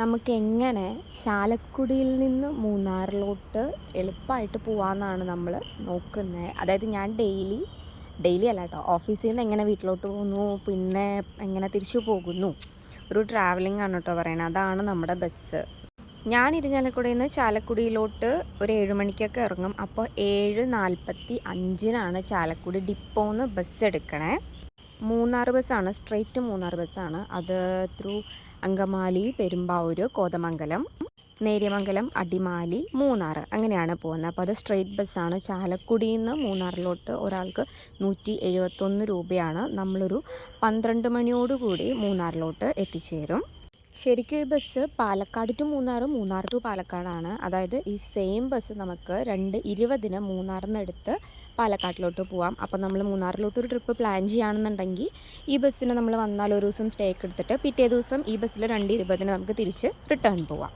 നമുക്ക് എങ്ങനെ ചാലക്കുടിയിൽ നിന്ന് മൂന്നാറിലോട്ട് എളുപ്പമായിട്ട് പോകാമെന്നാണ് നമ്മൾ നോക്കുന്നത്. അതായത് ഞാൻ ഡെയിലി അല്ല കേട്ടോ, ഓഫീസിൽ നിന്ന് എങ്ങനെ വീട്ടിലോട്ട് പോകുന്നു, പിന്നെ എങ്ങനെ തിരിച്ചു പോകുന്നു, ഒരു ട്രാവലിംഗ് ആണ് കേട്ടോ പറയണത്. അതാണ് നമ്മുടെ ബസ്. ഞാൻ ഇരിഞ്ഞാലക്കുടയിൽ നിന്ന് ചാലക്കുടിയിലോട്ട് ഒരു 7 മണിക്കൊക്കെ ഇറങ്ങും. അപ്പോൾ 7:45 ചാലക്കുടി ഡിപ്പോന്ന് ബസ് എടുക്കണേ. മൂന്നാർ ബസ്സാണ്, സ്ട്രെയിറ്റ് മൂന്നാർ ബസ്സാണ്. അത് ത്രൂ അങ്കമാലി, പെരുമ്പാവൂർ, കോതമംഗലം, നേര്യമംഗലം, അടിമാലി, മൂന്നാർ അങ്ങനെയാണ് പോകുന്നത്. അപ്പോൾ അത് സ്ട്രെയിറ്റ് ബസ്സാണ്. ചാലക്കുടിയിൽ നിന്ന് മൂന്നാറിലോട്ട് ഒരാൾക്ക് 171 രൂപയാണ്. നമ്മളൊരു 12 മണിയോടുകൂടി മൂന്നാറിലോട്ട് എത്തിച്ചേരും. ശരിക്കും ഈ bus Palakkad to Munnar, Munnar to പാലക്കാടാണ്. അതായത് ഈ സെയിം ബസ് നമുക്ക് 2:20 മൂന്നാറിൽ നിന്ന് എടുത്ത് പാലക്കാട്ടിലോട്ട് പോവാം. അപ്പോൾ നമ്മൾ മൂന്നാറിലോട്ട് ഒരു ട്രിപ്പ് പ്ലാൻ ചെയ്യുകയാണെന്നുണ്ടെങ്കിൽ ഈ ബസ്സിന് നമ്മൾ വന്നാൽ ഒരു ദിവസം സ്റ്റേ ഒക്കെ എടുത്തിട്ട് പിറ്റേ ദിവസം ഈ ബസ്സിൽ 2:20 നമുക്ക് തിരിച്ച് റിട്ടേൺ പോവാം.